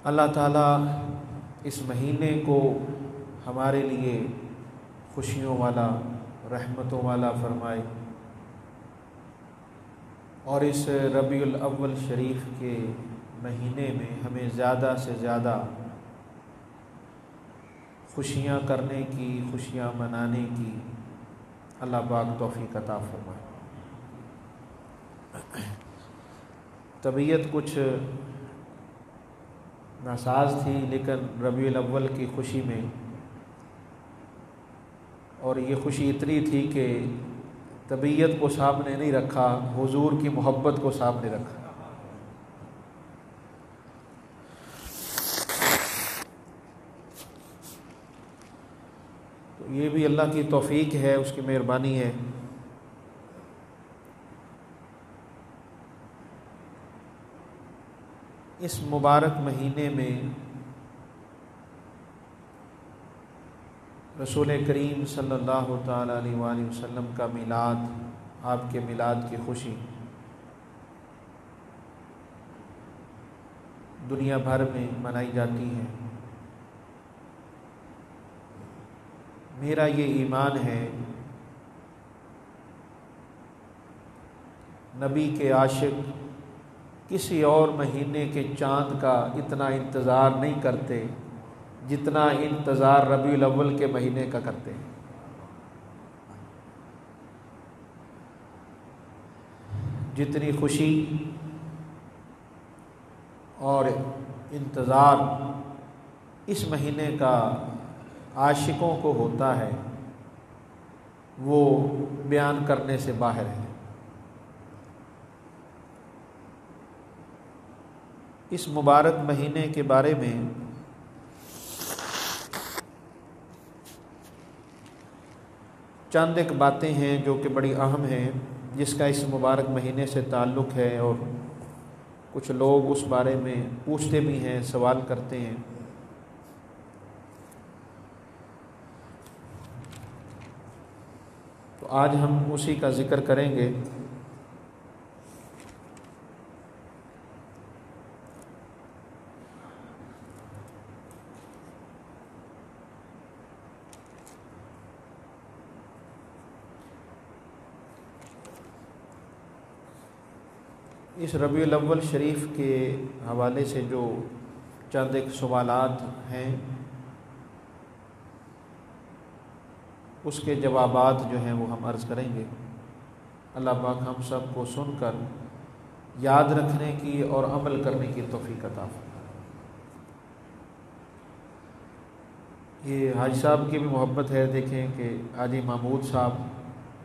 अल्लाह ताला इस महीने को हमारे लिए खुशियों वाला, रहमतों वाला फरमाए और इस रबीउल अव्वल शरीफ के महीने में हमें ज़्यादा से ज़्यादा खुशियाँ करने की, खुशियाँ मनाने की अल्लाह पाक तौफीक अता फरमाए। तबीयत कुछ नासाज थी, लेकिन रबीउल अव्वल की खुशी में, और ये खुशी इतनी थी कि तबीयत को सामने नहीं रखा, हुजूर की मोहब्बत को सामने रखा। तो ये भी अल्लाह की तौफीक है, उसकी मेहरबानी है। इस मुबारक महीने में रसूल करीम सल्लल्लाहु ताला अलैहि वसल्लम का मिलाद, आपके मिलाद की खुशी दुनिया भर में मनाई जाती है। मेरा ये ईमान है, नबी के आशिक किसी और महीने के चाँद का इतना इंतज़ार नहीं करते जितना इंतज़ार रबीउल अव्वल के महीने का करते हैं। जितनी खुशी और इंतज़ार इस महीने का आशिकों को होता है, वो बयान करने से बाहर है। इस मुबारक महीने के बारे में चंद एक बातें हैं जो कि बड़ी अहम हैं, जिसका इस मुबारक महीने से ताल्लुक़ है, और कुछ लोग उस बारे में पूछते भी हैं, सवाल करते हैं। तो आज हम उसी का ज़िक्र करेंगे। इस रबीउल अव्वल शरीफ के हवाले से जो चंद एक सवालात हैं, उसके जवाबात जो हैं वो हम अर्ज़ करेंगे। अल्लाह पाक हम सब को सुनकर याद रखने की और अमल करने की तौफीक अता फरमाए। ये हाजी साहब की भी मोहब्बत है। देखें कि हाजी महमूद साहब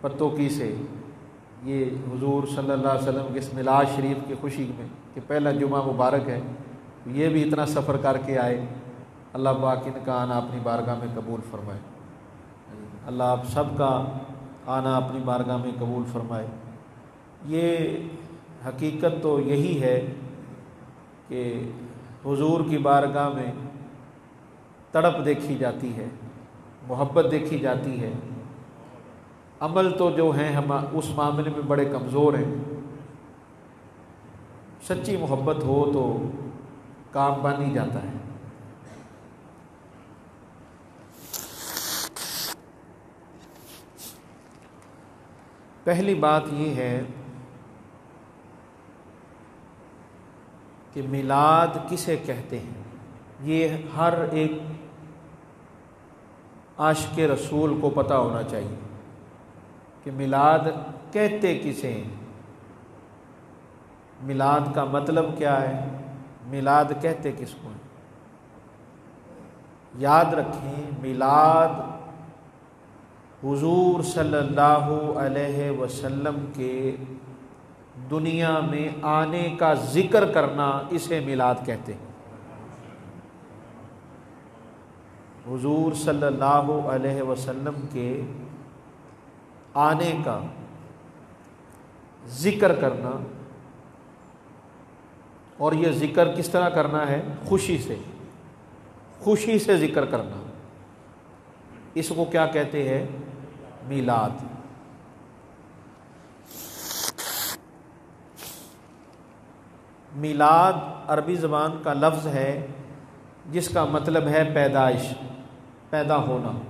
पत्तोकी से ये हुजूर सल्लल्लाहु अलैहि वसल्लम के इस मिलाद शरीफ की खुशी में कि पहला जुमा मुबारक है, ये भी इतना सफ़र करके आए। अल्लाह पाक इनका आना अपनी बारगाह में कबूल फरमाए। अल्लाह आप सब का आना अपनी बारगाह में कबूल फरमाए। ये हकीकत तो यही है कि हुजूर की बारगाह में तड़प देखी जाती है, मोहब्बत देखी जाती है। अमल तो जो हैं हम उस मामले में बड़े कमज़ोर हैं। सच्ची मोहब्बत हो तो काम बन ही जाता है। पहली बात ये है कि मिलाद किसे कहते हैं। ये हर एक आशिक़ रसूल को पता होना चाहिए कि मिलाद कहते किसे हैं, मिलाद का मतलब क्या है, मिलाद कहते किसको हैं। याद रखें, मिलाद हुजूर सल्लल्लाहु अलैहि वसल्लम के दुनिया में आने का ज़िक्र करना, इसे मिलाद कहते हैं। हुजूर सल्लल्लाहु अलैहि वसल्लम के आने का ज़िक्र करना, और ये ज़िक्र किस तरह करना है, खुशी से, खुशी से ज़िक्र करना, इसको क्या कहते हैं, मिलाद। मिलाद अरबी ज़बान का लफ्ज़ है जिसका मतलब है पैदाइश, पैदा होना।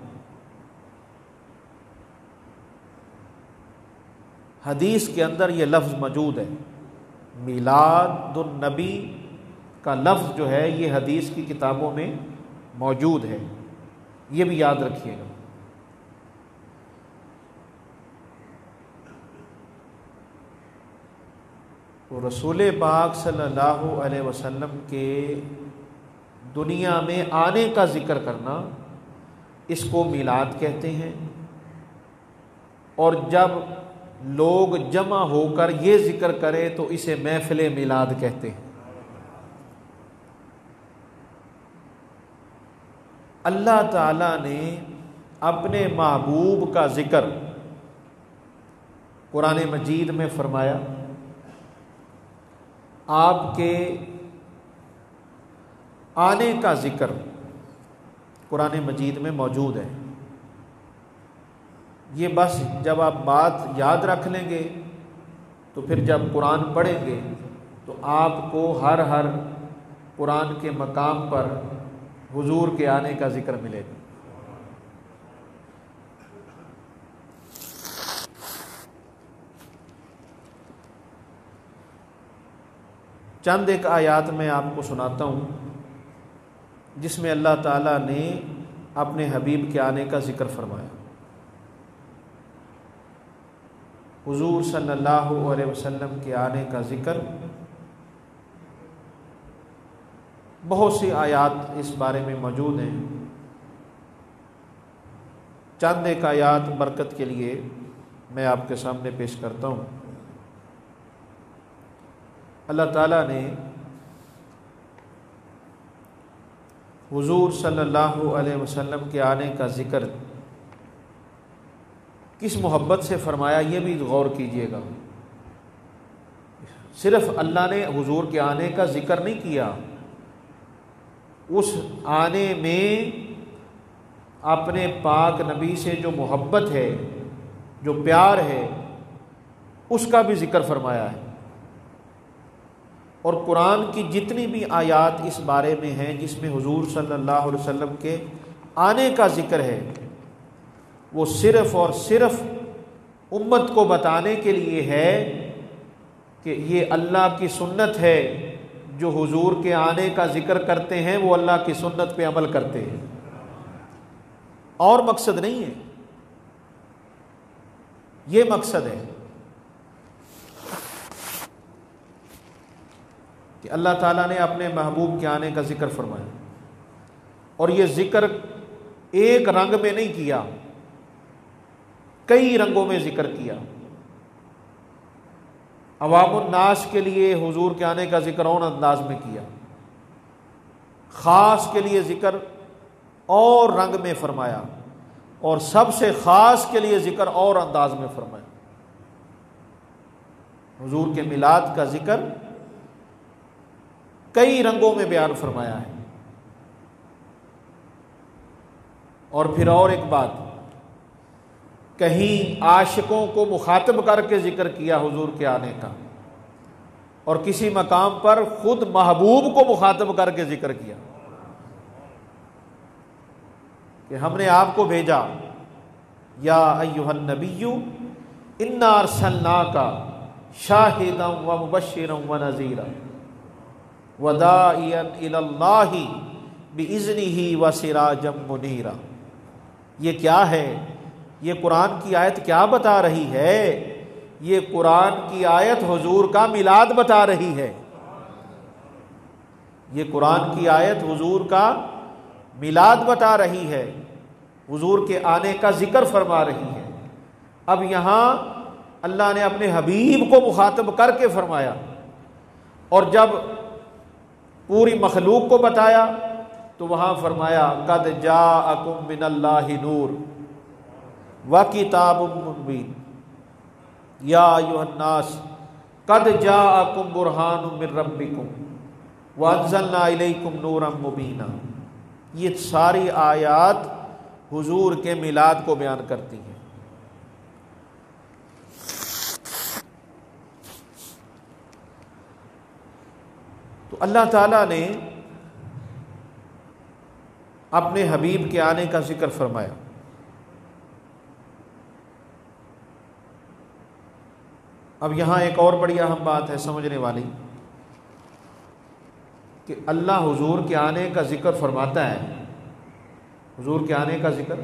हदीस के अंदर ये लफ्ज़ मौजूद है, मीलादुन नबी का लफ्ज़ जो है ये हदीस की किताबों में मौजूद है, ये भी याद रखिएगा। तो रसूल पाक सल्लल्लाहु अलैहि वसल्लम के दुनिया में आने का ज़िक्र करना, इसको मीलाद कहते हैं। और जब लोग जमा होकर ये ज़िक्र करें तो इसे महफ़िल मीलाद कहते हैं। अल्लाह ताला ने अपने महबूब का ज़िक्र कुरान मजीद में फरमाया, आपके आने का ज़िक्र कुरान मजीद में मौजूद है। ये बस जब आप बात याद रख लेंगे तो फिर जब कुरान पढ़ेंगे तो आपको हर कुरान के मकाम पर हुजूर के आने का ज़िक्र मिलेगा। चंद एक आयात में आपको सुनाता हूँ जिसमें अल्लाह ताला ने अपने हबीब के आने का ज़िक्र फरमाया। हुजूर सल्लल्लाहु अलैहि वसल्लम के आने का ज़िक्र, बहुत सी आयात इस बारे में मौजूद हैं। चंद एक आयात बरकत के लिए मैं आपके सामने पेश करता हूँ। अल्लाह ताला ने हुजूर सल्लल्लाहु अलैहि वसल्लम के आने का ज़िक्र किस मोहब्बत से फरमाया, ये भी गौर कीजिएगा। सिर्फ अल्लाह ने हुजूर के आने का ज़िक्र नहीं किया, उस आने में अपने पाक नबी से जो मोहब्बत है, जो प्यार है, उसका भी ज़िक्र फरमाया है। और कुरान की जितनी भी आयात इस बारे में हैं जिसमें हुजूर सल्लल्लाहु अलैहि वसल्लम के आने का ज़िक्र है, वो सिर्फ़ और सिर्फ़ उम्मत को बताने के लिए है कि ये अल्लाह की सुन्नत है। जो हुजूर के आने का ज़िक्र करते हैं वो अल्लाह की सुन्नत पे अमल करते हैं, और मकसद नहीं है, ये मकसद है कि अल्लाह ताला ने अपने महबूब के आने का ज़िक्र फरमाया। और ये ज़िक्र एक रंग में नहीं किया, कई रंगों में ज़िक्र किया। अवामुन नास के लिए हुजूर के आने का ज़िक्र और अंदाज में किया, ख़ास के लिए ज़िक्र और रंग में फरमाया, और सबसे ख़ास के लिए ज़िक्र और अंदाज में फरमाया। हुजूर के मिलाद का ज़िक्र कई रंगों में बयान फरमाया है। और फिर और एक बात, कहीं आशिकों को मुखातब करके ज़िक्र किया हुजूर के आने का, और किसी मकाम पर खुद महबूब को मुखातब करके ज़िक्र किया कि हमने आपको भेजा, या अय्युहन नबिय्यु इन्ना अरसलनाका शाहिदन व मुबश्शिरन व नज़ीरा व दाइयन इलल्लाहि बिइज़्निही व सिराजम मुनीरा। ये क्या है? ये कुरान की आयत क्या बता रही है? ये कुरान की आयत हुजूर का मिलाद बता रही है। ये कुरान की आयत हुजूर का मिलाद बता रही है, हुजूर के आने का ज़िक्र फरमा रही है। अब यहाँ अल्लाह ने अपने हबीब को मुखातब करके फरमाया, और जब पूरी मखलूक को बताया तो वहाँ फरमाया कद जाअकुम मिनल्लाहि नूर व किताबुम मुबीन या अय्युहन्नास कद जाअकुम बुरहानुम मिर रब्बिकुम व अंज़लना इलैकुम नूरम मुबीना। ये सारी आयात हुजूर के मिलाद को बयान करती हैं। तो अल्लाह ताला ने अपने हबीब के आने का जिक्र फरमाया। अब यहाँ एक और बड़ी अहम बात है समझने वाली कि अल्लाह हुजूर के आने का जिक्र फरमाता है, हुजूर के आने का जिक्र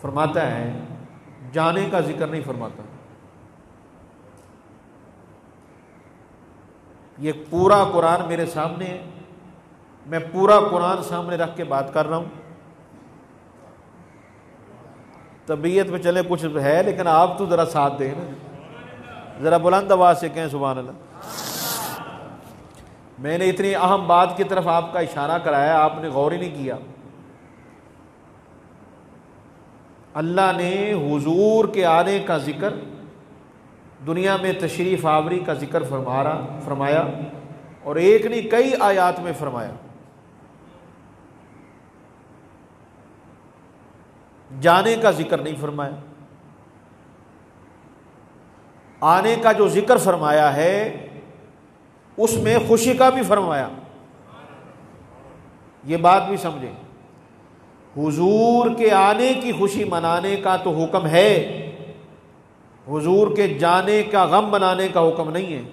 फरमाता है, जाने का जिक्र नहीं फरमाता। ये पूरा कुरान मेरे सामने है, मैं पूरा कुरान सामने रख के बात कर रहा हूँ। तबीयत में चले कुछ है, लेकिन आप तो ज़रा साथ दें ना, ज़रा बुलंद आवाज़ से कहें सुभान अल्लाह। मैंने इतनी अहम बात की तरफ आपका इशारा कराया, आपने गौर ही नहीं किया। अल्लाह ने हुजूर के आने का जिक्र, दुनिया में तशरीफ़ आवरी का जिक्र फरमाया, और एक नहीं कई आयात में फरमाया। जाने का जिक्र नहीं फरमाया। आने का जो जिक्र फरमाया है उसमें खुशी का भी फरमाया। ये बात भी समझें, हुजूर के आने की खुशी मनाने का तो हुक्म है, हुजूर के जाने का गम मनाने का हुक्म नहीं है।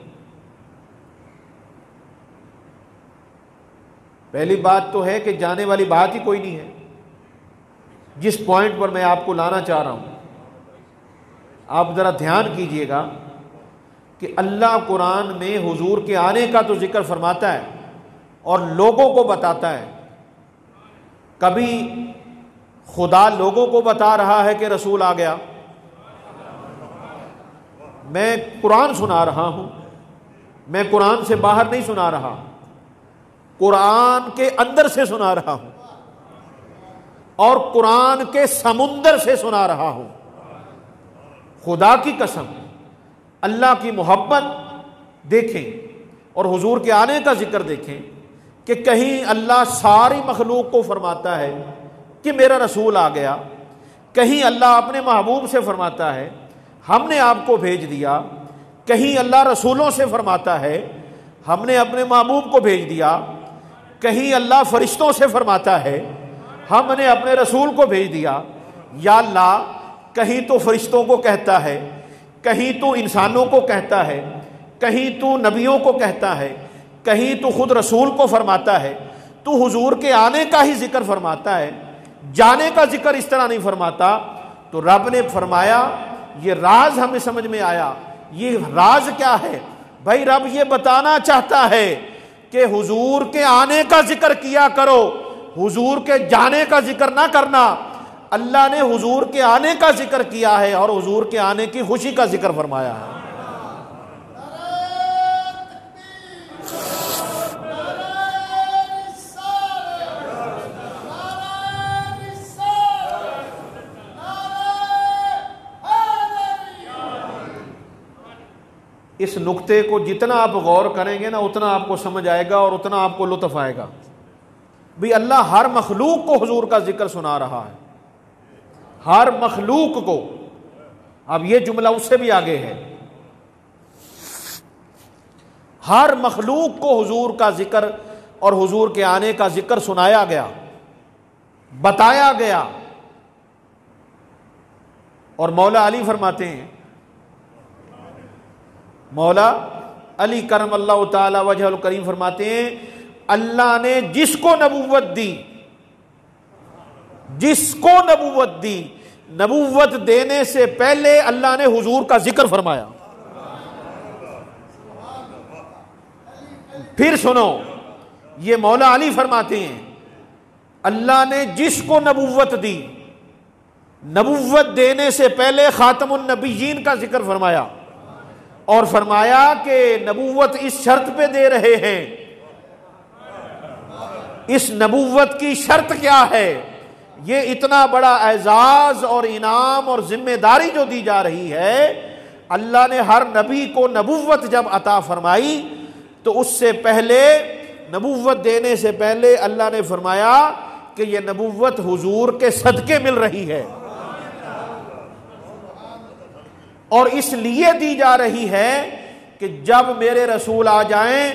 पहली बात तो है कि जाने वाली बात ही कोई नहीं है। जिस पॉइंट पर मैं आपको लाना चाह रहा हूं, आप ज़रा ध्यान कीजिएगा कि अल्लाह कुरान में हुजूर के आने का तो जिक्र फरमाता है और लोगों को बताता है। कभी खुदा लोगों को बता रहा है कि रसूल आ गया, मैं कुरान सुना रहा हूं, मैं कुरान से बाहर नहीं सुना रहा, कुरान के अंदर से सुना रहा हूं और कुरान के समुंदर से सुना रहा हूं। खुदा की कसम, अल्लाह की मोहब्बत देखें और हुजूर के आने का जिक्र देखें कि कहीं अल्लाह सारी मखलूक को फरमाता है कि मेरा रसूल आ गया, कहीं अल्लाह अपने महबूब से फरमाता है हमने आपको भेज दिया, कहीं अल्लाह रसूलों से फरमाता है हमने अपने महबूब को भेज दिया, कहीं अल्लाह फरिश्तों से फरमाता है हमने अपने रसूल को भेज दिया। या अल्लाह कहीं तो फरिश्तों को कहता है, कहीं तो इंसानों को कहता है, कहीं तो नबियों को कहता है, कहीं तो खुद रसूल को फरमाता है। तो हुजूर के आने का ही जिक्र फरमाता है, जाने का जिक्र इस तरह नहीं फरमाता। तो रब ने फरमाया, ये राज हमें समझ में आया। ये राज क्या है भाई? रब ये बताना चाहता है कि हुजूर के आने का जिक्र किया करो, हुजूर के जाने का जिक्र ना करना। अल्लाह ने हुजूर के आने का जिक्र किया है और हुजूर के आने की खुशी का जिक्र फरमाया है। इस नुक्ते को जितना आप गौर करेंगे ना, उतना आपको समझ आएगा और उतना आपको लुत्फ आएगा। भी अल्लाह हर मखलूक को हुजूर का जिक्र सुना रहा है, हर मखलूक को। अब ये जुमला उससे भी आगे है, हर मखलूक को हुजूर का जिक्र और हुजूर के आने का जिक्र सुनाया गया, बताया गया। और मौला अली फरमाते हैं, मौला अली करम अल्लाह ताला वजहुल करीम फरमाते हैं, अल्लाह ने जिसको नबूवत दी, जिसको नबूवत दी, नबूवत देने से पहले अल्लाह ने हुजूर का जिक्र फरमाया। फिर सुनो, ये मौला अली फरमाते हैं, अल्लाह ने जिसको नबूवत दी, नबूवत देने से पहले खातमुन नबीयीन का जिक्र फरमाया और फरमाया कि नबूवत इस शर्त पे दे रहे हैं। इस नबूवत की शर्त क्या है? ये इतना बड़ा एजाज और इनाम और जिम्मेदारी जो दी जा रही है, अल्लाह ने हर नबी को नबूवत जब अता फरमाई तो उससे पहले, नबूवत देने से पहले अल्लाह ने फरमाया कि ये नबूवत हुजूर के सदके मिल रही है और इसलिए दी जा रही है कि जब मेरे रसूल आ जाएं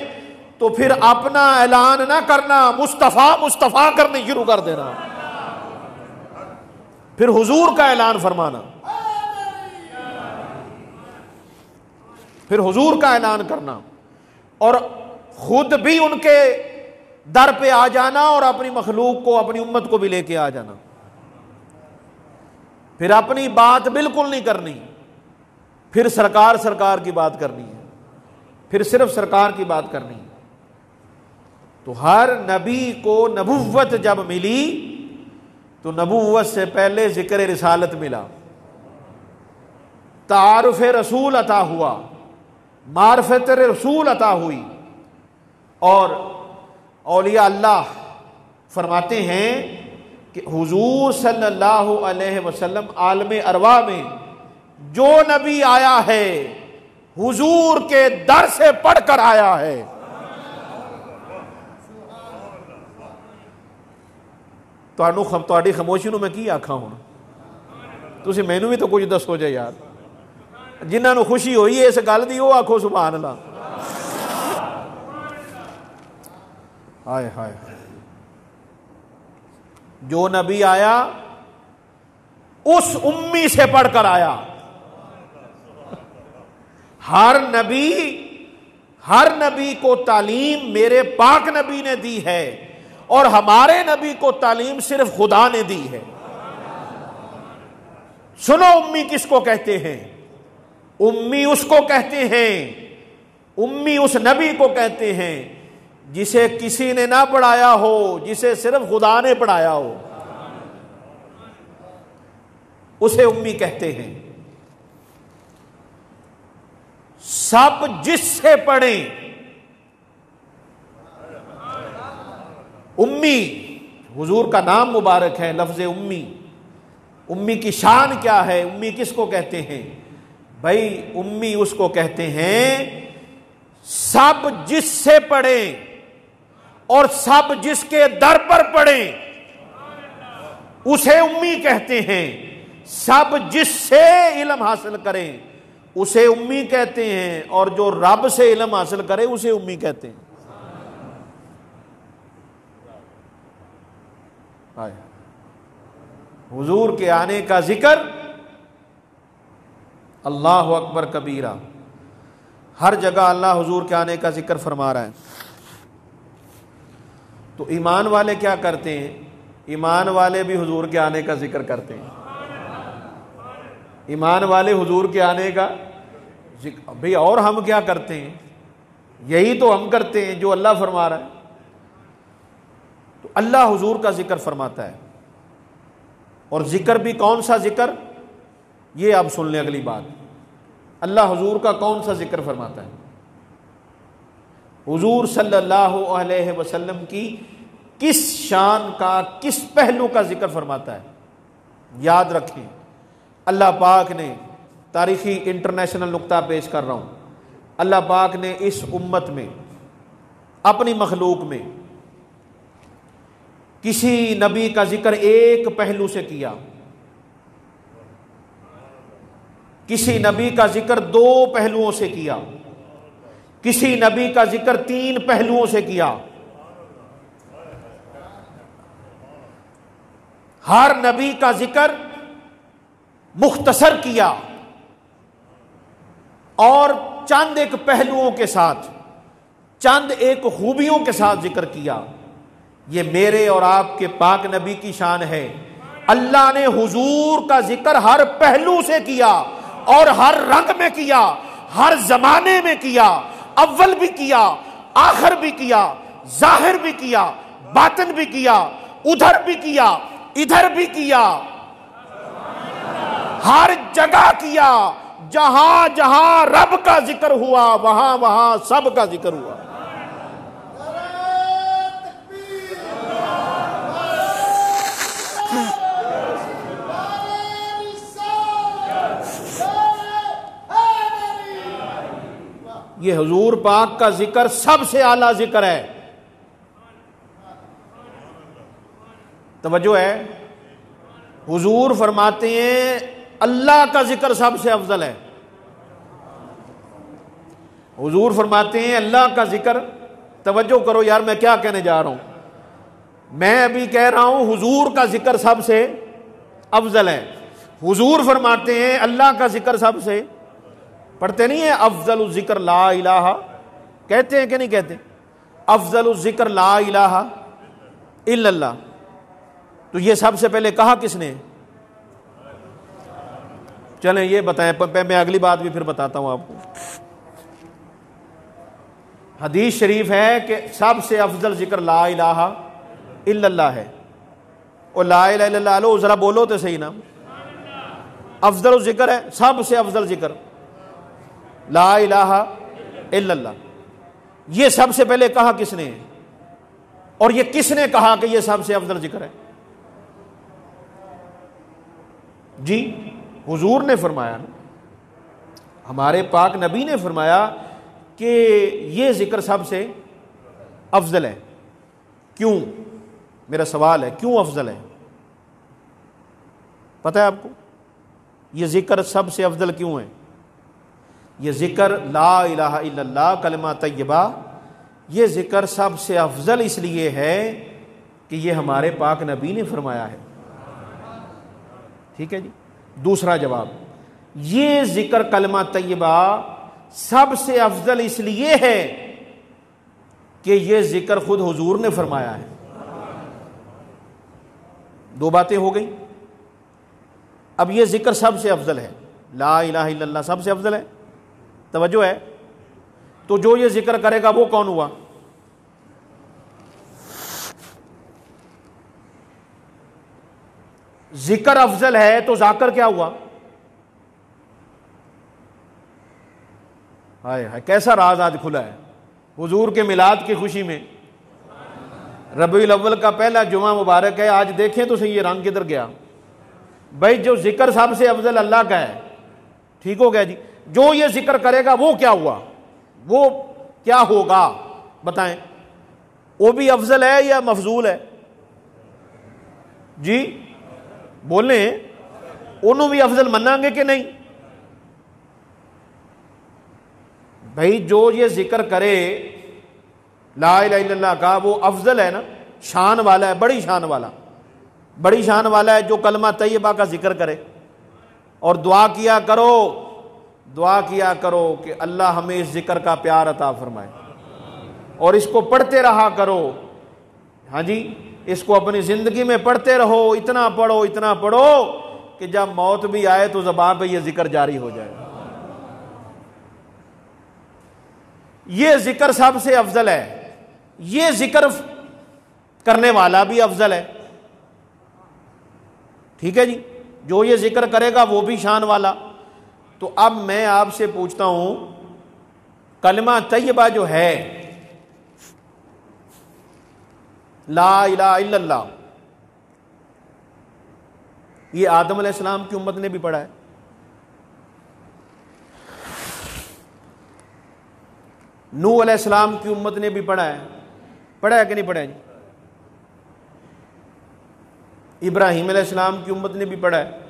तो फिर अपना ऐलान ना करना, मुस्तफ़ा मुस्तफ़ा करने शुरू कर देना, फिर हुजूर का ऐलान फरमाना, फिर हुजूर का ऐलान करना, और खुद भी उनके दर पे आ जाना और अपनी मखलूक को, अपनी उम्मत को भी लेके आ जाना। फिर अपनी बात बिल्कुल नहीं करनी, फिर सरकार सरकार की बात करनी है, फिर सिर्फ सरकार की बात करनी है। तो हर नबी को नबुव्वत जब मिली तो नबुव्वत से पहले जिक्र रिसालत मिला, तारुफ रसूल अता हुआ, मारफत रसूल अता हुई। और औलिया अल्लाह फरमाते हैं कि हुजूर सल्लल्लाहु अलैहि वसल्लम आलम अरवा में जो नबी आया है हुजूर के दर से पढ़कर आया है। ਤੁਹਾਡੀ ਖਾਮੋਸ਼ੀ ਨੂੰ ਮੈਂ ਕੀ ਆਖਾਂ ਹੁਣ, ਤੁਸੀਂ ਮੈਨੂੰ ਵੀ ਤਾਂ ਕੁਝ ਦੱਸੋ ਜੇ ਯਾਰ। ਜਿਨ੍ਹਾਂ ਨੂੰ ਖੁਸ਼ੀ ਹੋਈ ਇਸ ਗੱਲ ਦੀ ਉਹ ਆਖੋ ਸੁਭਾਨ ਅੱਲਾਹ। हाय हाय, जो नबी आया उस उम्मी से पढ़कर आया। हर नबी को तालीम मेरे पाक नबी ने दी है, और हमारे नबी को तालीम सिर्फ खुदा ने दी है। सुनो उम्मी किसको कहते हैं? उम्मी उसको कहते हैं, उम्मी उस नबी को कहते हैं जिसे किसी ने ना पढ़ाया हो, जिसे सिर्फ खुदा ने पढ़ाया हो, उसे उम्मी कहते हैं। सब जिससे पढ़े, उम्मी हुजूर का नाम मुबारक है, लफ्ज उम्मी। उम्मी की शान क्या है? उम्मी किसको कहते हैं भाई? उम्मी उसको कहते हैं सब जिससे पढ़े और सब जिसके दर पर पढ़े उसे उम्मी कहते हैं। सब जिससे इल्म हासिल करें उसे उम्मी कहते हैं, और जो रब से इल्म हासिल करे उसे उम्मी कहते हैं। हुजूर के आने का जिक्र, अल्लाह अकबर कबीरा, हर जगह अल्लाह हुजूर के आने का जिक्र फरमा रहा है। तो ईमान वाले क्या करते हैं? ईमान वाले भी हुजूर के आने का जिक्र करते हैं। ईमान वाले हुजूर के आने का जिक्र, भाई और हम क्या करते हैं? यही तो हम करते हैं जो अल्लाह फरमा रहा है। तो अल्लाह हुजूर का जिक्र फरमाता है, और जिक्र भी कौन सा जिक्र, ये आप सुन लें अगली बात। अल्लाह हुजूर का कौन सा जिक्र फरमाता है? हुजूर सल्लल्लाहु अलैहि वसल्लम की किस शान का, किस पहलू का जिक्र फरमाता है? याद रखें, अल्लाह पाक ने, तारीखी इंटरनेशनल नुक्ता पेश कर रहा हूं, अल्लाह पाक ने इस उम्मत में, अपनी मखलूक में किसी नबी का जिक्र एक पहलू से किया, किसी नबी का जिक्र दो पहलुओं से किया, किसी नबी का जिक्र तीन पहलुओं से किया। हर नबी का जिक्र मुख्तसर किया और चंद एक पहलुओं के साथ, चंद एक खूबियों के साथ जिक्र किया। ये मेरे और आपके पाक नबी की शान है। अल्लाह ने हुजूर का जिक्र हर पहलू से किया, और हर रंग में किया, हर जमाने में किया। अव्वल भी किया, आखिर भी किया, जाहिर भी किया, बातिन भी किया, उधर भी किया, इधर भी किया, हर जगह किया। जहां जहां रब का जिक्र हुआ वहां वहां सब का जिक्र हुआ। ये हुजूर पाक का जिक्र सबसे आला जिक्र है। तवज्जो है, हुजूर फरमाते हैं अल्लाह का जिक्र सबसे अफजल है। हुजूर फरमाते हैं अल्लाह का जिक्र तवज्जो करो यार, मैं क्या कहने जा रहा हूं। मैं अभी कह रहा हूं हुजूर का जिक्र सबसे अफजल है। हुजूर फरमाते हैं अल्लाह का जिक्र सबसे, पढ़ते नहीं है अफजल जिक्र ला इलाहा, कहते हैं कि नहीं कहते? अफजल जिक्र ला इलाहा इल्लल्लाह। तो ये सबसे पहले कहा किसने? चलें ये बताएं, मैं अगली बात भी फिर बताता हूं आपको। हदीस शरीफ है कि सबसे अफजल जिक्र ला इलाहा इल्लल्लाह है। और ला इलाहा इल्लल्लाह लो जरा बोलो तो सही ना, अफजल जिक्र है, सबसे अफजल जिक्र ला इलाहा इल्लल्लाह। ये सबसे पहले कहा किसने? और ये किसने कहा कि ये सबसे अफजल जिक्र है? जी हुजूर ने फरमाया ना, हमारे पाक नबी ने फरमाया कि ये जिक्र सबसे अफजल है। क्यों? मेरा सवाल है, क्यों अफजल है? पता है आपको ये जिक्र सबसे अफजल क्यों है? ये जिक्र ला इलाहा इल्लल्लाह कलमा तय्यबा, ये जिक्र सबसे अफजल इसलिए है कि ये हमारे पाक नबी ने फरमाया है। ठीक है जी। दूसरा जवाब, ये जिक्र कलमा तय्यबा सबसे अफजल इसलिए है कि ये जिक्र खुद हुजूर ने फरमाया है। दो बातें हो गई। अब ये जिक्र सबसे अफजल है, ला इलाहा इल्लल्लाह सबसे अफजल है, तवज्जो है। तो जो ये जिक्र करेगा वो कौन हुआ? जिक्र अफजल है तो जाकर क्या हुआ? हाय हाय, कैसा राज आज खुला है हुजूर के मिलाद की खुशी में। रबीउल अव्वल का पहला जुमा मुबारक है। आज देखें तो सही ये रंग किधर गया भाई। जो जिक्र सबसे अफजल अल्लाह का है, ठीक हो गया जी। जो ये जिक्र करेगा वो क्या हुआ, वो क्या होगा बताएं? वो भी अफजल है या मफजूल है? जी बोले, उन्होंने भी अफजल मनाएंगे कि नहीं? भाई जो ये जिक्र करे ला इलाहा इल्लल्लाह का, वो अफजल है ना, शान वाला है, बड़ी शान वाला, बड़ी शान वाला है। जो कलमा तैयबा का जिक्र करे और दुआ किया करो, दुआ किया करो कि अल्लाह हमें इस जिक्र का प्यार अता फरमाए और इसको पढ़ते रहा करो। हाँ जी, इसको अपनी जिंदगी में पढ़ते रहो, इतना पढ़ो कि जब मौत भी आए तो ज़बान पे ये जिक्र जारी हो जाए। ये जिक्र सबसे अफजल है। ये जिक्र करने वाला भी अफजल है। ठीक है जी। जो ये जिक्र करेगा वो भी शान वाला। तो अब मैं आपसे पूछता हूं, कलमा तैयबा जो है ला इलाहा इल्लल्लाह, ये आदम अलैहिस्सलाम की उम्मत ने भी पढ़ा है, नूह अलैहिस्सलाम की उम्मत ने भी पढ़ा है कि नहीं पढ़ा है? इब्राहिम अलैहिस्सलाम की उम्मत ने भी पढ़ा है,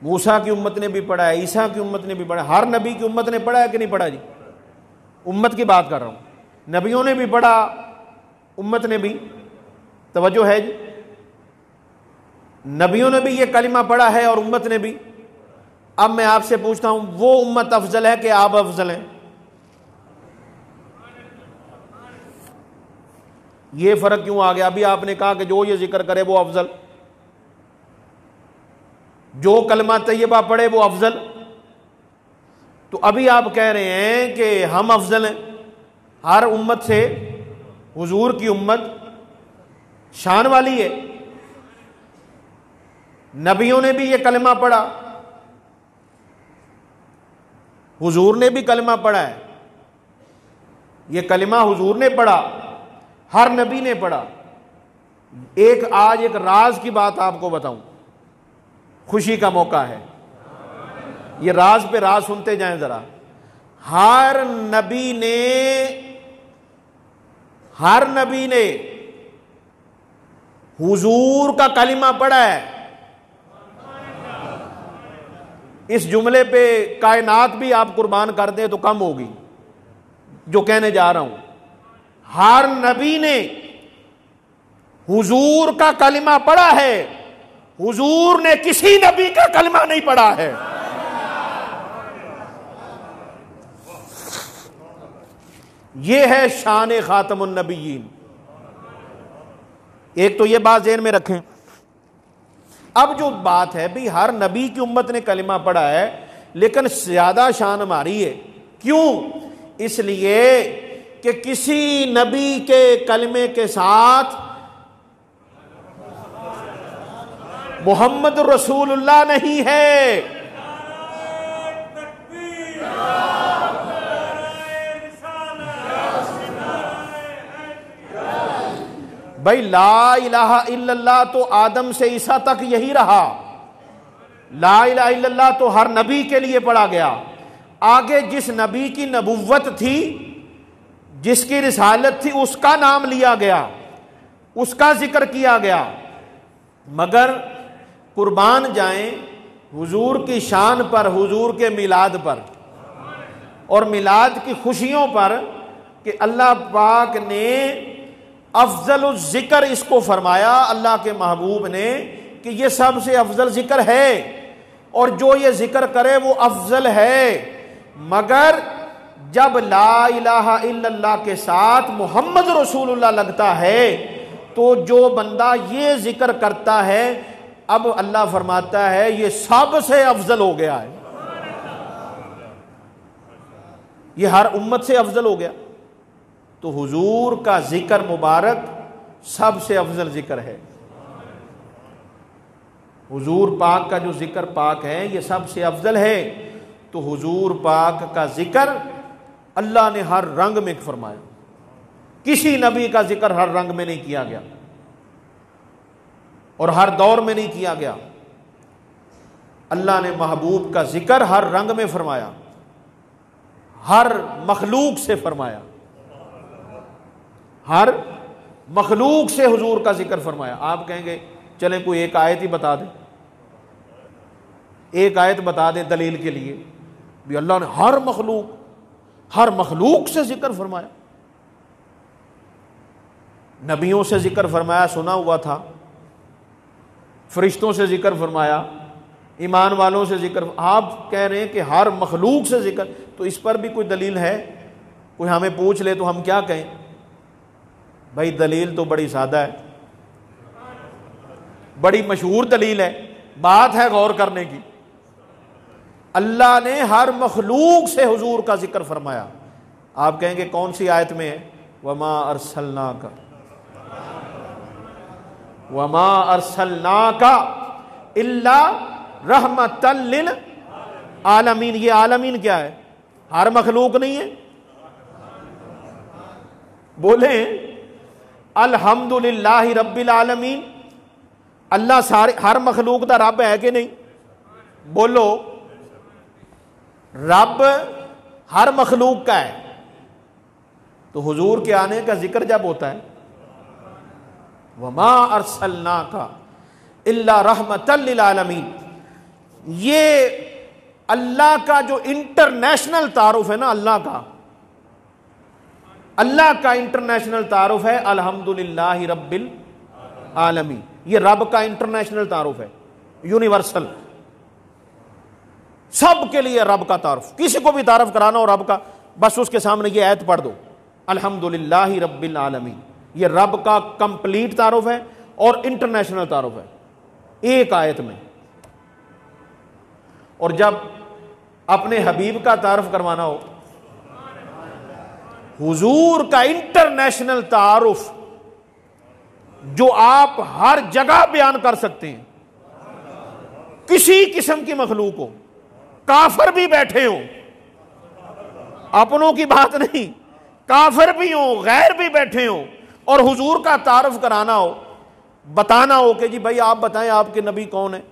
मूसा की उम्मत ने भी पढ़ा है, ईसा की उम्मत ने भी पढ़ा है। हर नबी की उम्मत ने पढ़ा है कि नहीं पढ़ा जी? उम्मत की बात कर रहा हूं। नबियों ने भी पढ़ा, उम्मत ने भी। तवज्जो है जी। नबियों ने भी ये कलिमा पढ़ा है और उम्मत ने भी। अब मैं आपसे पूछता हूं, वो उम्मत अफजल है कि आप अफजल हैं? ये फर्क क्यों आ गया? अभी आपने कहा कि जो ये जिक्र करे वो अफजल, जो कलमा तैयबा पढ़े वो अफजल। तो अभी आप कह रहे हैं कि हम अफजल हैं हर उम्मत से, हुजूर की उम्मत शान वाली है। नबियों ने भी ये कलमा पढ़ा, हुजूर ने भी कलमा पढ़ा है। ये कलमा हुजूर ने पढ़ा, हर नबी ने पढ़ा। आज एक राज की बात आपको बताऊं, खुशी का मौका है, ये राज पे राज सुनते जाएं जरा। हर नबी ने हुजूर का कलिमा पढ़ा है। इस जुमले पे कायनात भी आप कुर्बान कर दें तो कम होगी जो कहने जा रहा हूं। हर नबी ने हुजूर का कलिमा पढ़ा है, हुजूर ने किसी नबी का कलिमा नहीं पढ़ा है। यह है शान खातमुन नबीयीन। एक तो यह बात ज़हन में रखें। अब जो बात है भी हर नबी की उम्मत ने कलिमा पढ़ा है, लेकिन ज्यादा शान हमारी है। क्यों? इसलिए कि किसी नबी के कलमे के साथ मोहम्मद रसूलुल्लाह नहीं है। भाई ला इलाहा इल्लल्लाह तो आदम से ईसा तक यही रहा। ला इलाहा इल्लल्लाह तो हर नबी के लिए पढ़ा गया। आगे जिस नबी की नबुव्वत थी, जिसकी रिसालत थी, उसका नाम लिया गया, उसका जिक्र किया गया। मगर कुर्बान जाएं हुजूर की शान पर, हुजूर के मिलाद पर और मिलाद की खुशियों पर कि अल्लाह पाक ने अफजल जिक्र इसको फरमाया, अल्लाह के महबूब ने, कि ये सबसे अफजल जिक्र है और जो ये जिक्र करे वो अफजल है। मगर जब ला इलाहा इल्लल्लाह के साथ मोहम्मद रसूलुल्लाह लगता है तो जो बंदा ये जिक्र करता है, अब अल्लाह फरमाता है ये सबसे अफजल हो गया है, ये हर उम्मत से अफजल हो गया। तो हुजूर का जिक्र मुबारक सबसे अफजल जिक्र है। हुजूर पाक का जो जिक्र पाक है ये सबसे अफजल है। तो हुजूर पाक का जिक्र अल्लाह ने हर रंग में फरमाया। किसी नबी का जिक्र हर रंग में नहीं किया गया और हर दौर में नहीं किया गया। अल्लाह ने महबूब का जिक्र हर रंग में फरमाया, हर मखलूक से फरमाया, हर मखलूक से हुजूर का जिक्र फरमाया। आप कहेंगे चलें कोई एक आयत ही बता दें, एक आयत बता दें दलील के लिए भी अल्लाह ने हर मखलूक से जिक्र फरमाया। नबियों से जिक्र फरमाया, सुना हुआ था। फरिश्तों से जिक्र फरमाया, ईमान वालों से जिक्र। आप कह रहे हैं कि हर मखलूक से जिक्र, तो इस पर भी कोई दलील है? कोई हमें पूछ ले तो हम क्या कहें? भाई दलील तो बड़ी सादा है, बड़ी मशहूर दलील है, बात है गौर करने की। अल्लाह ने हर मखलूक से हुजूर का जिक्र फरमाया। आप कहेंगे कौन सी आयत में है? वमा अरसलनाका इल्ला रहमतल लिल आलमीन। ये आलमीन क्या है? हर मखलूक नहीं है? बोले अल्हम्दुलिल्लाहि रब्बिल आलमीन। अल्लाह सारे हर मखलूक का रब है कि नहीं? बोलो, रब हर मखलूक का है। तो हुजूर के आने का जिक्र जब होता है, वमा अरसलनाका इल्ला रहमतल लिल आलमीन, ये अल्लाह का जो इंटरनेशनल तारुफ है ना, अल्लाह का इंटरनेशनल तारुफ है अल्हम्दुलिल्लाहि रब्बिल आलमीन। ये रब का इंटरनेशनल तारुफ है, यूनिवर्सल, सब के लिए रब का तारुफ। किसी को भी तारुफ कराना हो रब का, बस उसके सामने ये आयत पढ़ दो, अल्हम्दुलिल्लाहि रब्बिल आलमीन। ये रब का कंप्लीट तारुफ है और इंटरनेशनल तारुफ है, एक आयत में। और जब अपने हबीब का तारुफ करवाना हो, हुजूर का इंटरनेशनल तारुफ जो आप हर जगह बयान कर सकते हैं, किसी किस्म की मखलूक हो, काफिर भी बैठे हो, अपनों की बात नहीं, काफिर भी हो, गैर भी बैठे हो, और हुजूर का तारुफ कराना हो, बताना हो कि जी भाई आप बताएं आपके नबी कौन है,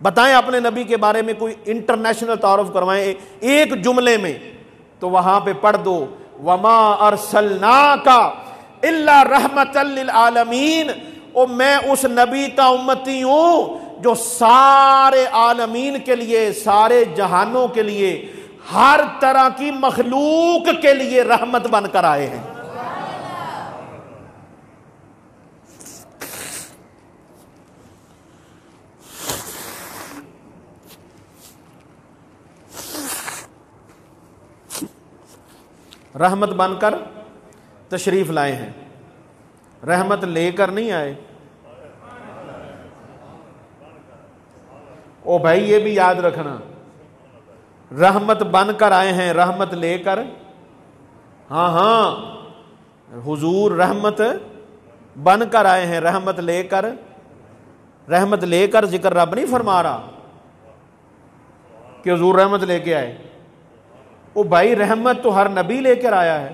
बताएं अपने नबी के बारे में कोई इंटरनेशनल तारुफ करवाएं एक जुमले में, तो वहां पे पढ़ दो वमा अरसलनाका इल्ला रहमतल लिल आलमीन। और मैं उस नबी का उम्मती हूं जो सारे आलमीन के लिए, सारे जहानों के लिए, हर तरह की मखलूक के लिए रहमत बनकर आए हैं। रहमत बनकर तशरीफ लाए हैं, रहमत लेकर नहीं आए। ओ भाई ये भी याद रखना, रहमत बनकर आए हैं, रहमत लेकर। हाँ हाँ, हुजूर रहमत बनकर आए हैं, रहमत लेकर। रहमत लेकर जिक्र रब नहीं फरमा रहा कि हुजूर रहमत लेके आए। ओ भाई रहमत तो हर नबी लेकर आया है।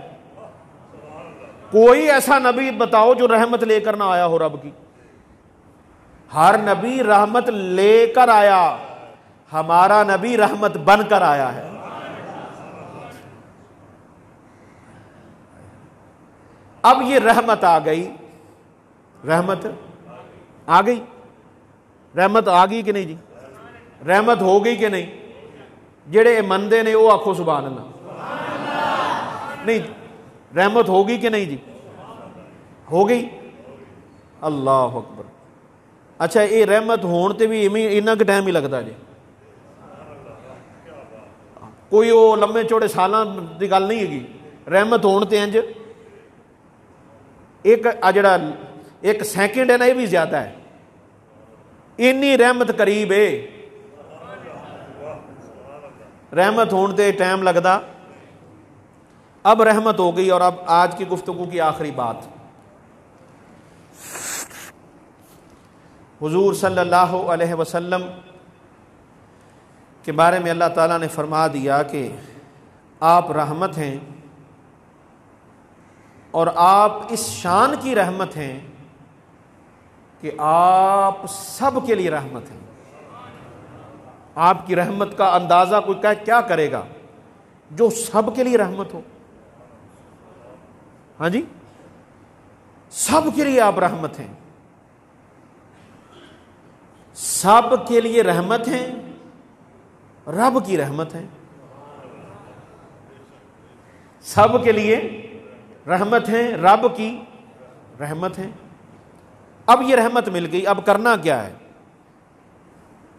कोई ऐसा नबी बताओ जो रहमत लेकर ना आया हो रब की। हर नबी रहमत लेकर आया, हमारा नबी रहमत बनकर आया है। अब ये रहमत आ गई, रहमत आ गई, रहमत आ गई कि नहीं जी? रहमत हो गई कि नहीं? जेड़े मंदे ने वो आखो सुभान अल्लाह। नहीं, रहमत होगी कि नहीं जी? हो गई। अल्लाह अकबर। अच्छा, ये रहमत होने ते भी इन्ना क टाइम ही लगता जी? कोई वो लम्बे चौड़े सालों की गल नहीं हैगी। रहमत होने ते इंज एक जड़ा एक सैकेंड है ना, ये भी ज्यादा है। इन्नी रहमत करीब है, रहमत होने ते टाइम लगता। अब रहमत हो गई। और अब आज की गुफ्तगू की आखिरी बात, हुजूर सल्लल्लाहु अलैहि वसल्लम के बारे में अल्लाह ताला ने फरमा दिया कि आप रहमत हैं, और आप इस शान की रहमत हैं कि आप सब के लिए रहमत हैं। आपकी रहमत का अंदाज़ा कोई क्या करेगा जो सब के लिए रहमत हो। हाँ जी, सब के लिए आप रहमत हैं, सब के लिए रहमत हैं, रब की रहमत है। सब के लिए रहमत है, रब की रहमत है। अब ये रहमत मिल गई, अब करना क्या है?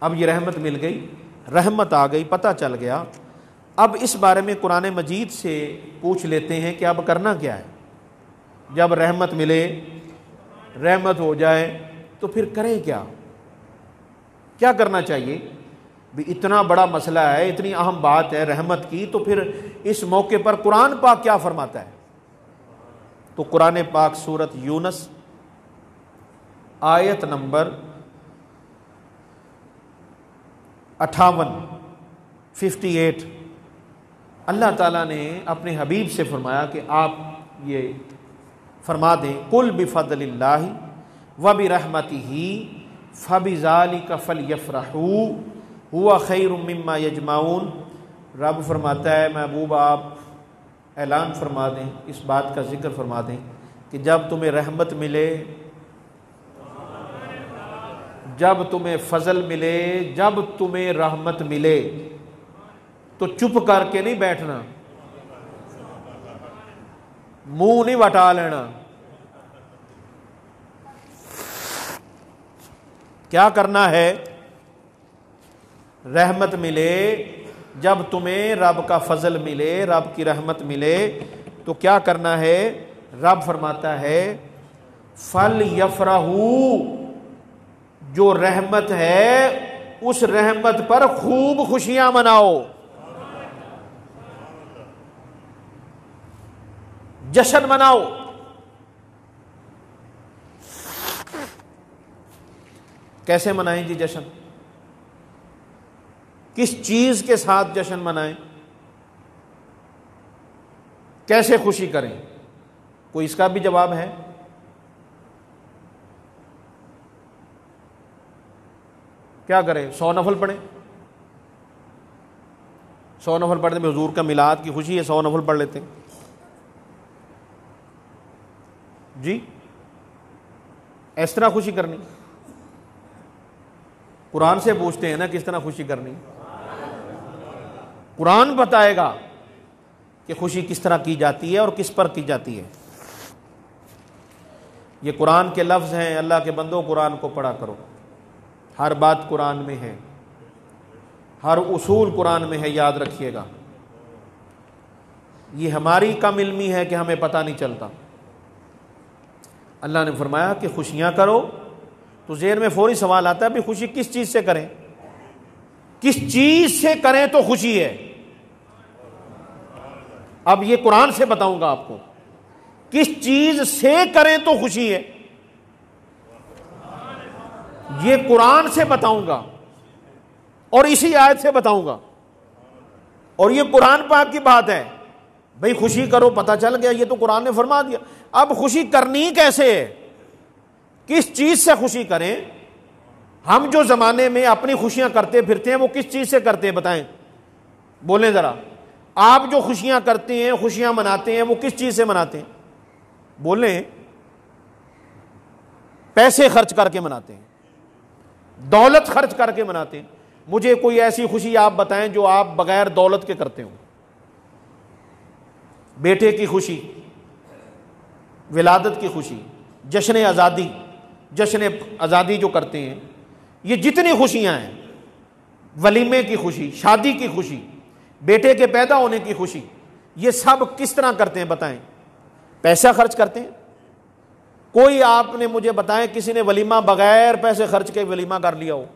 अब ये रहमत मिल गई, रहमत आ गई, पता चल गया। अब इस बारे में कुरान मजीद से पूछ लेते हैं कि अब करना क्या है। जब रहमत मिले, रहमत हो जाए, तो फिर करें क्या? क्या करना चाहिए भी? इतना बड़ा मसला है, इतनी अहम बात है रहमत की, तो फिर इस मौके पर कुरान पाक क्या फरमाता है? तो कुरान पाक सूरत यूनस आयत नंबर 58 अल्लाह ताला ने अपने हबीब से फरमाया कि आप ये फरमा दें, कुल बिफदलिल्लाहि व बिरहमतिही फबिज़ालिका फलयफ़रहू हुवा खैरुम मिम्मा यजमाऊन। रब फरमाता है, महबूब आप ऐलान फरमा दें, इस बात का जिक्र फरमा दें कि जब तुम्हें रहमत मिले, जब तुम्हें फजल मिले, जब तुम्हें रहमत मिले, तो चुप करके नहीं बैठना, मुंह नहीं वटा लेना। क्या करना है? रहमत मिले, जब तुम्हें रब का फजल मिले, रब की रहमत मिले, तो क्या करना है? रब फरमाता है फल यफरहू, जो रहमत है उस रहमत पर खूब खुशियां मनाओ, जश्न मनाओ। कैसे मनाएं जी जश्न? किस चीज के साथ जश्न मनाएं? कैसे खुशी करें? कोई इसका भी जवाब है? क्या करें? 100 नफल पढ़ें? 100 नफल पढ़ने में हुजूर का मिलाद की खुशी है, 100 नफल पढ़ लेते हैं जी। इस तरह खुशी करनी? कुरान से पूछते हैं ना किस तरह खुशी करनी। कुरान बताएगा कि खुशी किस तरह की जाती है और किस पर की जाती है। ये कुरान के लफ्ज़ हैं। अल्लाह के बंदों, कुरान को पढ़ा करो। हर बात कुरान में है, हर उसूल कुरान में है, याद रखिएगा। ये हमारी कम इल्मी है कि हमें पता नहीं चलता। अल्लाह ने फरमाया कि खुशियाँ करो, तो ज़हन में फौरी सवाल आता है भी खुशी किस चीज़ से करें, किस चीज़ से करें तो खुशी है। अब ये कुरान से बताऊंगा आपको किस चीज़ से करें तो खुशी है, ये कुरान से बताऊंगा और इसी आयत से बताऊंगा। और ये कुरान पाक की बात है। भाई खुशी करो, पता चल गया, ये तो कुरान ने फरमा दिया। अब खुशी करनी कैसे है, किस चीज से खुशी करें? हम जो जमाने में अपनी खुशियां करते फिरते हैं वो किस चीज से करते हैं बताएं, बोलें जरा। आप जो खुशियां करते हैं, खुशियां मनाते हैं, वो किस चीज से मनाते हैं, बोलें। पैसे खर्च करके मनाते हैं, दौलत खर्च करके मनाते हैं। मुझे कोई ऐसी खुशी आप बताएं जो आप बगैर दौलत के करते हो। बेटे की खुशी, विलादत की खुशी, जश्न आज़ादी, जश्न आज़ादी जो करते हैं, ये जितनी खुशियां हैं, वलीमे की खुशी, शादी की खुशी, बेटे के पैदा होने की खुशी, ये सब किस तरह करते हैं बताएं? पैसा खर्च करते हैं। कोई आपने मुझे बताएं किसी ने वलीमा बगैर पैसे खर्च के वलीमा कर लिया हो,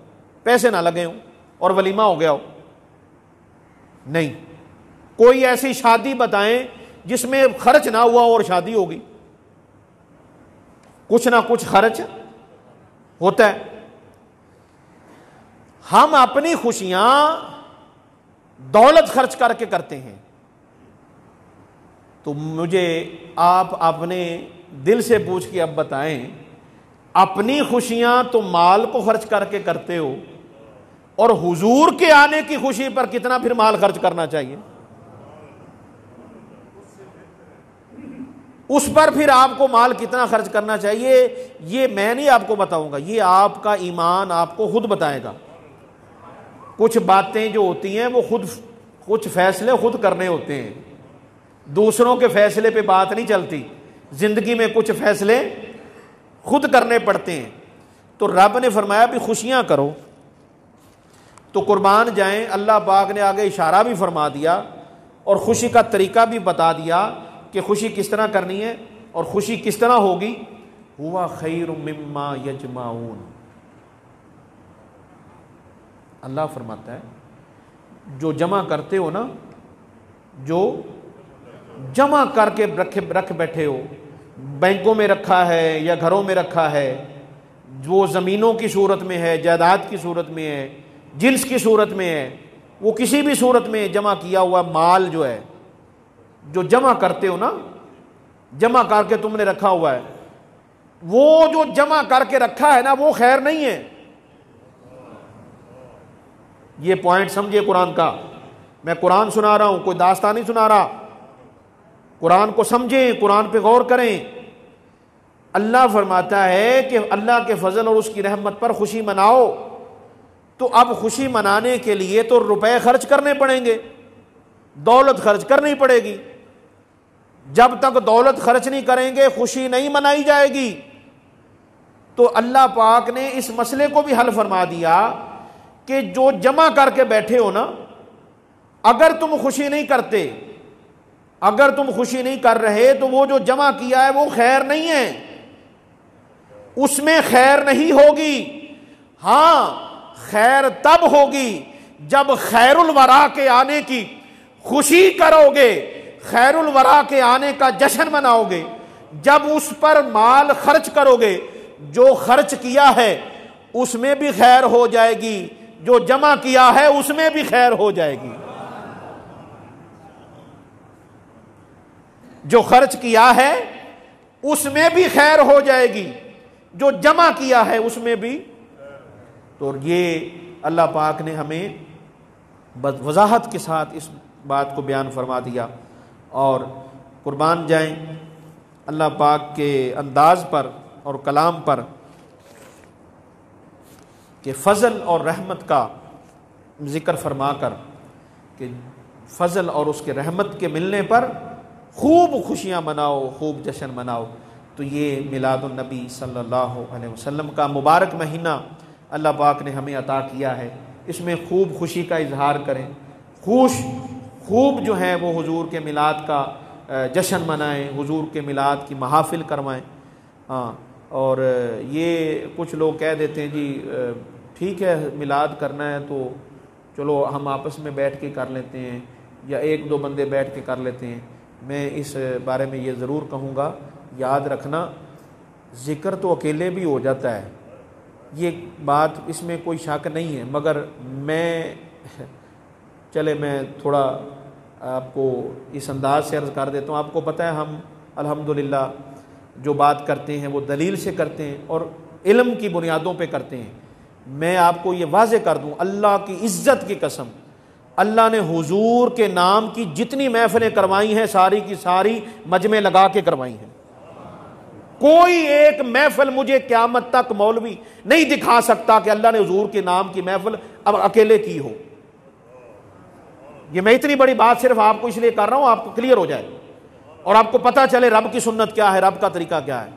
पैसे ना लगे हो और वलीमा हो गया हो? नहीं। कोई ऐसी शादी बताएं जिसमें खर्च ना हुआ और शादी होगी? कुछ ना कुछ खर्च होता है। हम अपनी खुशियां दौलत खर्च करके करते हैं। तो मुझे आप अपने दिल से पूछ के अब बताएं, अपनी खुशियां तो माल को खर्च करके करते हो, और हुजूर के आने की खुशी पर कितना फिर माल खर्च करना चाहिए? उस पर फिर आपको माल कितना खर्च करना चाहिए, ये मैं नहीं आपको बताऊंगा, ये आपका ईमान आपको खुद बताएगा। कुछ बातें जो होती हैं वो खुद, कुछ फैसले खुद करने होते हैं, दूसरों के फैसले पे बात नहीं चलती। जिंदगी में कुछ फैसले खुद करने पड़ते हैं। तो रब ने फरमाया भी खुशियां करो तो कुर्बान जाएं। अल्लाह पाक ने आगे इशारा भी फरमा दिया और खुशी का तरीका भी बता दिया कि खुशी किस तरह करनी है और खुशी किस तरह होगी। हुआ खैरुम मिम्मा यजमाऊन, अल्लाह फरमाता है जो जमा करते हो ना, जो जमा करके रख बैठे हो, बैंकों में रखा है या घरों में रखा है, वो ज़मीनों की सूरत में है, जायदाद की सूरत में है, जिन्स की सूरत में है, वो किसी भी सूरत में जमा किया हुआ माल जो है, जो जमा करते हो ना, जमा करके तुमने रखा हुआ है, वो जो जमा करके रखा है ना, वो खैर नहीं है। ये पॉइंट समझिए कुरान का। मैं कुरान सुना रहा हूं, कोई दास्तान नहीं सुना रहा। कुरान को समझें, कुरान पे गौर करें। अल्लाह फरमाता है कि अल्लाह के फजल और उसकी रहमत पर खुशी मनाओ। तो अब खुशी मनाने के लिए तो रुपए खर्च करने पड़ेंगे, दौलत खर्च करनी पड़ेगी। जब तक दौलत खर्च नहीं करेंगे खुशी नहीं मनाई जाएगी। तो अल्लाह पाक ने इस मसले को भी हल फरमा दिया कि जो जमा करके बैठे हो ना, अगर तुम खुशी नहीं करते, अगर तुम खुशी नहीं कर रहे, तो वो जो जमा किया है वो खैर नहीं है, उसमें खैर नहीं होगी। हां, खैर तब होगी जब खैरुल वरा के आने की खुशी करोगे, खैरुल वरा के आने का जश्न मनाओगे, जब उस पर माल खर्च करोगे, जो खर्च किया है उसमें भी खैर हो जाएगी, जो जमा किया है उसमें भी खैर हो जाएगी। जो खर्च किया है उसमें भी खैर हो जाएगी, जो जमा किया है उसमें भी। तो ये अल्लाह पाक ने हमें वजाहत के साथ इस बात को बयान फरमा दिया। और कुर्बान जाएं अल्लाह पाक के अंदाज पर और कलाम पर कि फ़ज़ल और रहमत का ज़िक्र फरमा कर कि फ़ज़ल और उसके रहमत के मिलने पर खूब खुशियाँ मनाओ, खूब जश्न मनाओ। तो ये मिलादुन नबी सल्लल्लाहु अलैहि वसल्लम का मुबारक महीना अल्लाह पाक ने हमें अता किया है। इसमें खूब खुशी का इजहार करें, खूब जो है वो हुजूर के मिलाद का जश्न मनाएं, हुजूर के मिलाद की महाफिल करवाएं। हाँ, और ये कुछ लोग कह देते हैं जी ठीक है मिलाद करना है तो चलो हम आपस में बैठ के कर लेते हैं, या एक दो बंदे बैठ के कर लेते हैं। मैं इस बारे में ये ज़रूर कहूँगा, याद रखना ज़िक्र तो अकेले भी हो जाता है, ये बात इसमें कोई शक नहीं है, मगर मैं थोड़ा आपको इस अंदाज से अर्ज़ कर देता हूँ। आपको पता है हम अल्हम्दुलिल्लाह जो बात करते हैं वो दलील से करते हैं और इल्म की बुनियादों पे करते हैं। मैं आपको ये वाज़े कर दूँ, अल्लाह की इज़्ज़त की कसम, अल्लाह ने हुजूर के नाम की जितनी महफिलें करवाई हैं सारी की सारी मजमे लगा के करवाई हैं। कोई एक महफिल मुझे क़यामत तक मौलवी नहीं दिखा सकता कि अल्लाह ने हुजूर के नाम की महफिल अब अकेले की हो। ये मैं इतनी बड़ी बात सिर्फ आपको इसलिए कर रहा हूं, आपको क्लियर हो जाए और आपको पता चले रब की सुन्नत क्या है, रब का तरीका क्या है।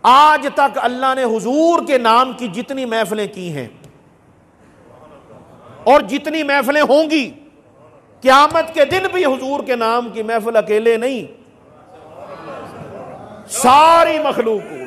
आज तक अल्लाह ने हुजूर के नाम की जितनी महफिलें की हैं और जितनी महफिलें होंगी, क़यामत के दिन भी हुजूर के नाम की महफिल अकेले नहीं, सारी मखलूक को।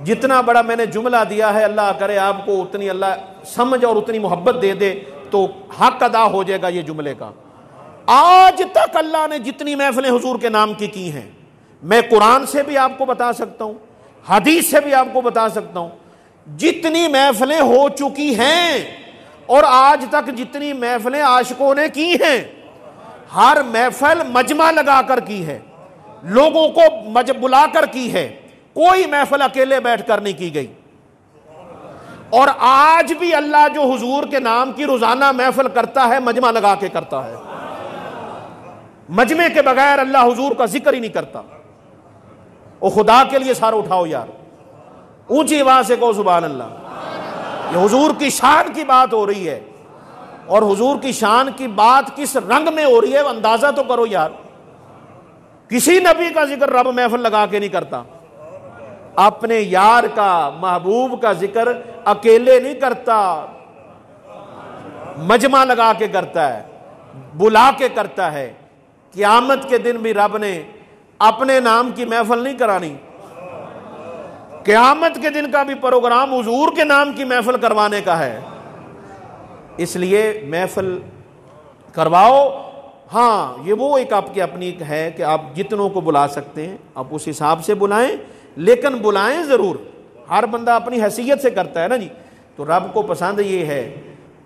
जितना बड़ा मैंने जुमला दिया है, अल्लाह करे आपको उतनी अल्लाह समझ और उतनी मोहब्बत दे दे तो हक अदा हो जाएगा ये जुमले का। आज तक अल्लाह ने जितनी महफिलें हुजूर के नाम की हैं, मैं कुरान से भी आपको बता सकता हूं, हदीस से भी आपको बता सकता हूं, जितनी महफिलें हो चुकी हैं और आज तक जितनी महफिलें आशिकों ने की हैं, हर महफिल मजमा लगाकर की है, लोगों को बुलाकर की है, कोई महफिल अकेले बैठकर नहीं की गई। और आज भी अल्लाह जो हुजूर के नाम की रोजाना महफिल करता है, मजमा लगा के करता है। मजमे के बगैर अल्लाह हुजूर का जिक्र ही नहीं करता। ओ खुदा के लिए सारा उठाओ यार, ऊंची आवाज से कहो सुभान अल्लाह। ये हुजूर की शान की बात हो रही है, और हुजूर की शान की बात किस रंग में हो रही है अंदाजा तो करो यार। किसी नबी का जिक्र रब महफिल लगा के नहीं करता, अपने यार का, महबूब का जिक्र अकेले नहीं करता, मजमा लगा के करता है, बुला के करता है। क़यामत के दिन भी रब ने अपने नाम की महफिल नहीं करानी, क़यामत के दिन का भी प्रोग्राम हुजूर के नाम की महफिल करवाने का है। इसलिए महफिल करवाओ। हाँ, ये वो एक आपकी अपनी है कि आप जितनों को बुला सकते हैं आप उस हिसाब से बुलाएं, लेकिन बुलाएं ज़रूर। हर बंदा अपनी हैसियत से करता है ना जी। तो रब को पसंद ये है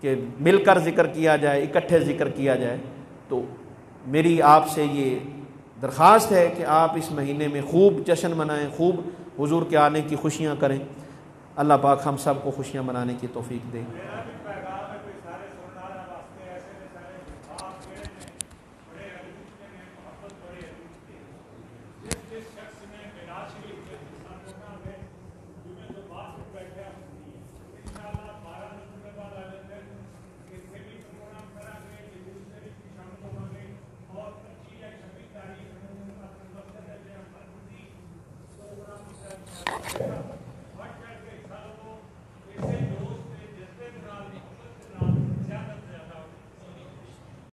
कि मिलकर जिक्र किया जाए, इकट्ठे जिक्र किया जाए। तो मेरी आपसे ये दरख्वास्त है कि आप इस महीने में खूब जश्न मनाएं, खूब हुजूर के आने की खुशियाँ करें। अल्लाह पाक हम सब को खुशियाँ मनाने की तौफीक दे।